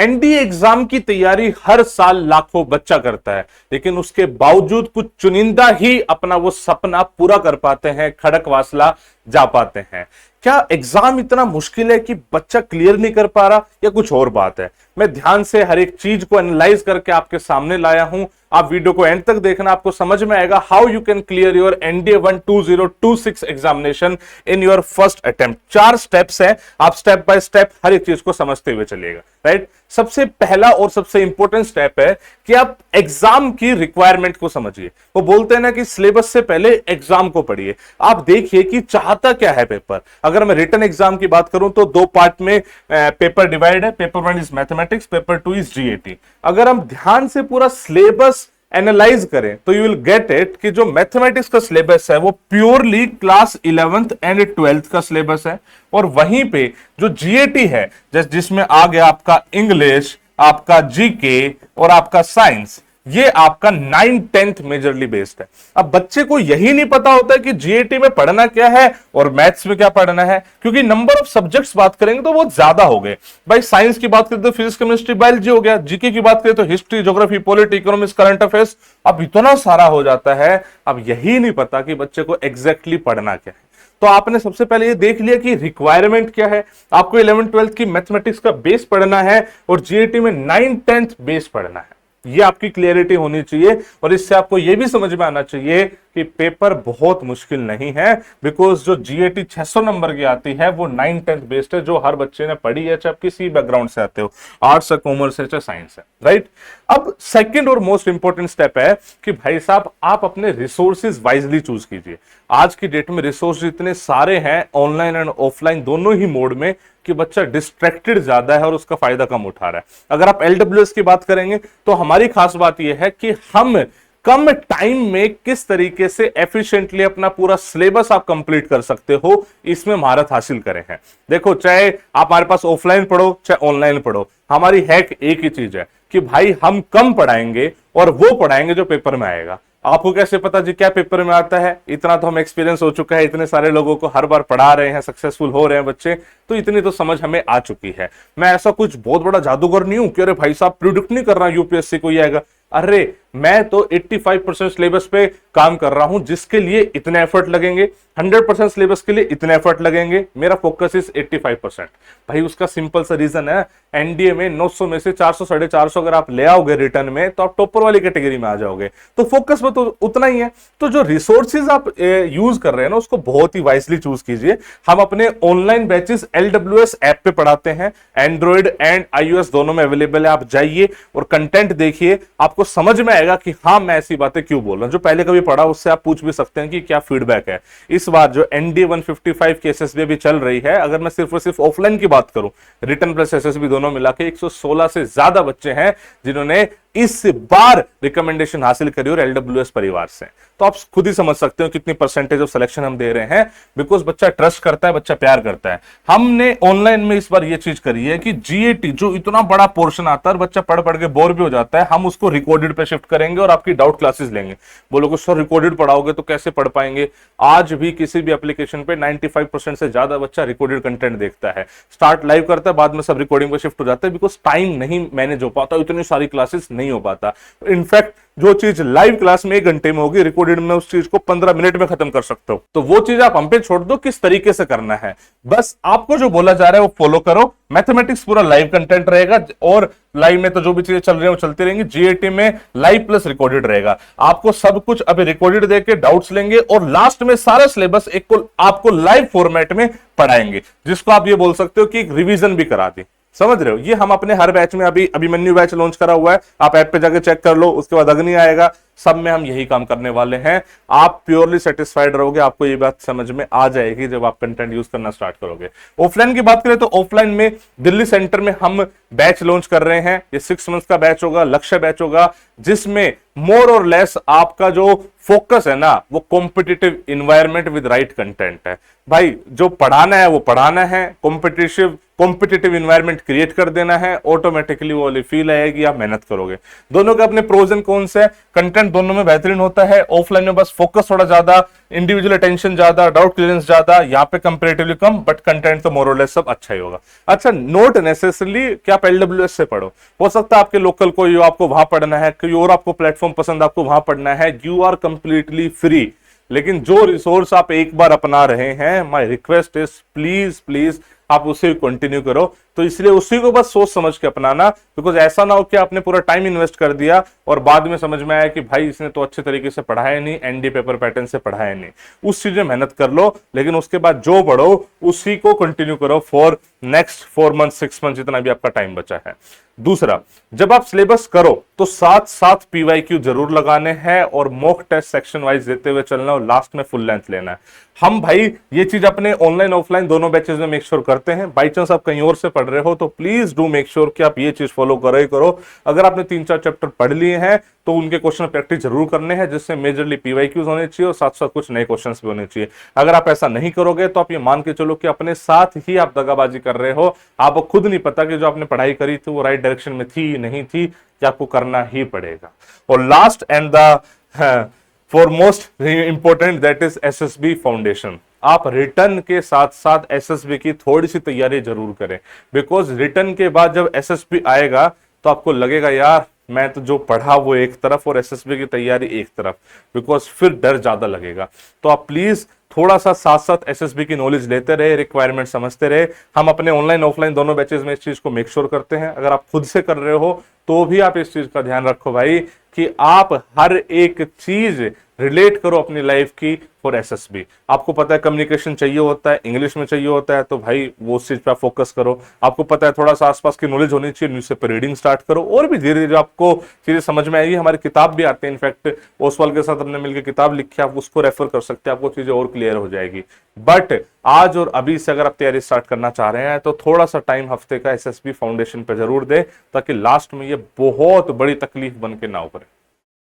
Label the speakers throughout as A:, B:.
A: NDA exam की तैयारी हर साल लाखों बच्चा करता है, लेकिन उसके बावजूद कुछ चुनिंदा ही अपना वो सपना पूरा कर पाते हैं, खड़कवासला जा पाते हैं। क्या एग्जाम इतना मुश्किल है कि बच्चा क्लियर नहीं कर पा रहा, या कुछ और बात है? मैं ध्यान से हर एक चीज को एनालाइज करके आपके सामने लाया हूं। आप वीडियो को एंड तक देखना, आपको समझ में आएगा how you can clear your NDA 1 2026 examination in your first attempt. 4 steps हैं, आप स्टेप बाय स्टेप हर एक चीज को समझते हुए चलिएगा। राइट, सबसे पहला और सबसे इंपॉर्टेंट स्टेप है कि आप एग्जाम की रिक्वायरमेंट को समझिए। वो बोलते हैं ना कि सिलेबस से पहले एग्जाम को पढ़िए। आप देखिए कि चाहता क्या है पेपर। अगर मैं रिटन एग्जाम की बात करूं तो 2 पार्ट में पेपर डिवाइड है। Paper 1 is mathematics, paper 2 is GAT. अगर हम ध्यान से पूरा सिलेबस एनालाइज करें तो यू विल गेट इट कि जो मैथमेटिक्स का सिलेबस है वो purely class 11th and 12th का सिलेबस है, और वहीं पे जो जीएटी है जिसमें आ गया आपका इंग्लिश, आपका जीके और आपका साइंस, ये आपका 9th-10th मेजरली बेस्ड है। अब बच्चे को यही नहीं पता होता है कि जीएटी में पढ़ना क्या है और मैथ्स में क्या पढ़ना है, क्योंकि नंबर ऑफ सब्जेक्ट्स बात करेंगे तो बहुत ज्यादा हो गए भाई। साइंस की बात करें तो फिजिक्स, केमिस्ट्री, बायोलॉजी हो गया। जीके की बात करें तो history, geography, polity, economics, current affairs. अब इतना सारा हो जाता है, अब यही नहीं पता कि बच्चे को एग्जैक्टली पढ़ना क्या है। तो आपने सबसे पहले ये देख लिया कि रिक्वायरमेंट क्या है। आपको 11th-12th की मैथमेटिक्स का बेस पढ़ना है और जीएटी में 9th-10th बेस पढ़ना है। ये आपकी क्लियरिटी होनी चाहिए, और इससे आपको यह भी समझ में आना चाहिए कि पेपर बहुत मुश्किल नहीं है, बिकॉज जो जीएटी 600 नंबर की आती है वो 9th-10th बेस्ड है, जो हर बच्चे ने पढ़ी है, चाहे आप किसी बैकग्राउंड से आते हो, आर्ट्स है, कॉमर्स है, चाहे साइंस है। राइट, अब सेकंड और मोस्ट इंपॉर्टेंट स्टेप है कि भाई साहब आप अपने रिसोर्सेज वाइजली चूज कीजिए। आज की डेट में रिसोर्स इतने सारे हैं, ऑनलाइन एंड ऑफलाइन दोनों ही मोड में, कि बच्चा डिस्ट्रैक्टेड ज्यादा है और उसका फायदा कम उठा रहा है। अगर आप एलडब्ल्यूएस की बात करेंगे तो हमारी खास बात यह है कि हम कम टाइम में किस तरीके से एफिशिएंटली अपना पूरा सिलेबस आप कंप्लीट कर सकते हो, इसमें महारत हासिल करें हैं। देखो, चाहे आप हमारे पास ऑफलाइन पढ़ो चाहे ऑनलाइन पढ़ो, हमारी हैक एक ही चीज है कि भाई हम कम पढ़ाएंगे और वो पढ़ाएंगे जो पेपर में आएगा। आपको कैसे पता जी क्या पेपर में आता है? इतना तो हम एक्सपीरियंस हो चुका है, इतने सारे लोगों को हर बार पढ़ा रहे हैं, सक्सेसफुल हो रहे हैं बच्चे, तो इतनी तो समझ हमें आ चुकी है। मैं ऐसा कुछ बहुत बड़ा जादूगर नहीं हूं कि अरे भाई साहब प्रिडिक्ट नहीं कर रहा यूपीएससी को ये आएगा। अरे मैं तो 85% सिलेबस पे काम कर रहा हूं, जिसके लिए इतने एफर्ट लगेंगे, 100% सिलेबस के लिए इतने एफर्ट लगेंगे। मेरा फोकस इज 85%। भाई उसका सिंपल सा रीजन है, एनडीए में 900 में से 400 450 अगर आप ले आओगे रिटर्न में तो आप टॉपर वाली कैटेगरी में आ जाओगे। तो फोकस में तो उतना ही है। तो जो रिसोर्सेज आप यूज कर रहे हैं ना, उसको बहुत ही वाइसली चूज कीजिए। हम अपने ऑनलाइन बैचेस एलडब्ल्यूएस ऐप पे पढ़ाते हैं, एंड्रॉइड एंड आईओएस दोनों में अवेलेबल है। आप जाइए और कंटेंट देखिए, आपको समझ में आएगा कि हाँ मैं ऐसी बातें क्यों बोल रहा हूं। जो पहले कभी पढ़ा उससे आप पूछ भी सकते हैं कि क्या फीडबैक है। इस बार जो एनडीए 155 की एसएसबी भी चल रही है, अगर मैं सिर्फ और सिर्फ ऑफलाइन की बात करूं, रिटर्न प्लस एसएसबी दोनों मिला के 116 से ज्यादा बच्चे हैं जिन्होंने इस बार रिकमेंडेशन हासिल करी और एलडब्ल्यूएस परिवार से। तो आप खुद ही समझ सकते हो कितनी परसेंटेज ऑफ सिलेक्शन हम दे रहे हैं, बिकॉज बच्चा ट्रस्ट करता है, बच्चा प्यार करता है। हमने ऑनलाइन में इस बार ये चीज करी है कि जीएटी जो इतना बड़ा पोर्शन आता है, बच्चा पढ़ पढ़ के बोर भी हो जाता है, हम उसको रिकॉर्डेड पे शिफ्ट करेंगे और आपकी डाउट क्लासेस लेंगे। बोलोगे सर रिकॉर्डेड पढ़ाओगे तो कैसे पढ़ पाएंगे? आज भी किसी भी एप्लीकेशन पे 95% से ज्यादा बच्चा रिकॉर्डेड कंटेंट देखता है, स्टार्ट लाइव करता है, बाद में सब रिकॉर्डिंग पे शिफ्ट हो जाता है, बिकॉज टाइम नहीं मैनेज हो पाता, इतनी सारी क्लासेस नहीं हो पाता। इनफैक्ट जो चीज लाइव क्लास में 1 घंटे में होगी, रिकॉर्डेड में उस चीज को 15 मिनट में खत्म कर सकते हो। तो वो चीज आप हम पे छोड़ दो, किस तरीके से करना है, बस आपको जो बोला जा रहा है वो फॉलो करो। मैथमेटिक्स पूरा लाइव कंटेंट रहेगा, और लाइव में तो जो भी चीजें चल रही है वो चलती रहेंगी। जीएटी में लाइव प्लस रिकॉर्डेड रहेगा। आपको सब कुछ अभी रिकॉर्डेड देके डाउट्स लेंगे, और लास्ट में सारा सिलेबस एक को आपको लाइव फॉर्मेट में पढ़ाएंगे, जिसको आप ये बोल सकते हो कि एक रिवीजन भी करा दी। समझ रहे हो? ये हम अपने हर बैच में, अभी अभिमन्यु बैच लॉन्च करा हुआ है, आप ऐप पे जाके चेक कर लो, उसके बाद अग्नि आएगा, सब में हम यही काम करने वाले हैं। आप प्योरली सेटिस्फाइड रहोगे, आपको ये बात समझ में आ जाएगी जब आप कंटेंट यूज करना स्टार्ट करोगे। ऑफलाइन की बात करें तो ऑफलाइन में दिल्ली सेंटर में हम बैच लॉन्च कर रहे हैं। ये 6 मंथ्स का बैच होगा, लक्ष्य बैच होगा, जिसमें मोर और लेस आपका जो फोकस है ना, वो competitive environment with right content है। भाई जो पढ़ाना है वो पढ़ाना है, कॉम्पिटिटिव इन्वायरमेंट क्रिएट कर देना है, ऑटोमेटिकली वो वाली फील आएगी, आप मेहनत करोगे। दोनों के अपने प्रोज एंड कॉन्स है। कंटेंट ऑफलाइन दोनों में बेहतरीन होता है। ऑफलाइन में बस फोकस थोड़ा ज्यादा, इंडिविजुअल अटेंशन ज्यादा, डाउट क्लियरेंस ज्यादा, यहाँ पे कंपेरेटिवली कम, बट कंटेंट तो मोर और लेस सब अच्छा ही होगा। अच्छा, नोट नेसेसरली कि आप LWS से पढ़ो, हो सकता है आपके लोकल कोई हो, आपको वहां पढ़ना है, कोई और आपको प्लेटफॉर्म पसंद, आपको वहां पढ़ना है, यू आर कंप्लीटली फ्री। लेकिन जो रिसोर्स आप एक बार अपना रहे हैं, my request is please please आप उसे कंटिन्यू करो। तो इसलिए उसी को बस सोच समझ के अपनाना, बिकॉज ऐसा ना हो कि आपने पूरा टाइम इन्वेस्ट कर दिया और बाद में समझ में आया कि भाई इसने तो अच्छे तरीके से पढ़ाया नहीं, ND पेपर पैटर्न से पढ़ाया नहीं। उस चीज में मेहनत कर लो, लेकिन उसके बाद जो पढ़ो उसी को कंटिन्यू करो फॉर नेक्स्ट 4 मंथ 6 मंथ जितना भी आपका टाइम बचा है। दूसरा, जब आप सिलेबस करो तो साथ साथ PYQ जरूर लगाने हैं और मॉक टेस्ट सेक्शन वाइज देते हुए चलना और लास्ट में फुल लेंथ लेना है। हम भाई ये चीज अपने ऑनलाइन ऑफलाइन दोनों बैचेस में मेक श्योर करते हैं। बाई चांस आप कहीं और से पढ़ रहे हो तो प्लीज डू मेक श्योर कि आप ये चीज फॉलो करो ही करो। अगर आपने 3-4 चैप्टर पढ़ लिए हैं तो उनके क्वेश्चन प्रैक्टिस जरूर करने हैं, जिससे मेजरली PYQs होने चाहिए और साथ साथ कुछ नए क्वेश्चंस भी होने चाहिए। अगर आप ऐसा नहीं करोगे तो आप ये मान के चलो कि अपने साथ ही आप दगाबाजी कर रहे हो। आपको खुद नहीं पता कि जो आपने पढ़ाई करी थी वो राइट डायरेक्शन में थी नहीं थी, कि आपको करना ही पड़ेगा। और last and the for most important, that is SSB foundation. आप रिटर्न के साथ साथ SSB की थोड़ी सी तैयारी जरूर करें, बिकॉज रिटर्न के बाद जब SSB आएगा तो आपको लगेगा यार मैं तो जो पढ़ा वो एक तरफ और SSB की तैयारी एक तरफ, बिकॉज फिर डर ज्यादा लगेगा। तो आप प्लीज थोड़ा सा साथ साथ SSB की नॉलेज लेते रहे, रिक्वायरमेंट समझते रहे। हम अपने ऑनलाइन ऑफलाइन दोनों बैचेस में इस चीज को मेक श्योर करते हैं। अगर आप खुद से कर रहे हो तो भी आप इस चीज का ध्यान रखो भाई कि आप हर एक चीज रिलेट करो अपनी लाइफ की फॉर SSB। आपको पता है कम्युनिकेशन चाहिए होता है, इंग्लिश में चाहिए होता है, तो भाई वो उस चीज पर फोकस करो। आपको पता है थोड़ा सा आसपास की नॉलेज होनी चाहिए, न्यूज़पेपर रीडिंग स्टार्ट करो और भी धीरे धीरे आपको चीजें समझ में आएगी। हमारी किताब भी आते हैं, इनफैक्ट ओसवाल के साथ हमने मिलकर किताब लिखी, आप उसको रेफर कर सकते हैं, आपको चीजें और क्लियर हो जाएगी। बट आज और अभी से अगर आप तैयारी स्टार्ट करना चाह रहे हैं तो थोड़ा सा टाइम हफ्ते का SSB फाउंडेशन पे जरूर दे, ताकि लास्ट में ये बहुत बड़ी तकलीफ बन के ना उभरे।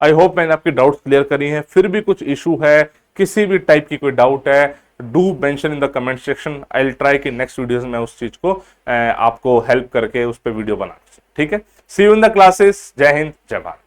A: आई होप मैंने आपकी डाउट्स क्लियर करी हैं। फिर भी कुछ इशू है, किसी भी टाइप की कोई डाउट है, do mention in the comment section. I will try कि नेक्स्ट वीडियोस में उस चीज को आपको हेल्प करके उस पर वीडियो बना। ठीक है, सी यू इन द क्लासेस। जय हिंद, जय भारत।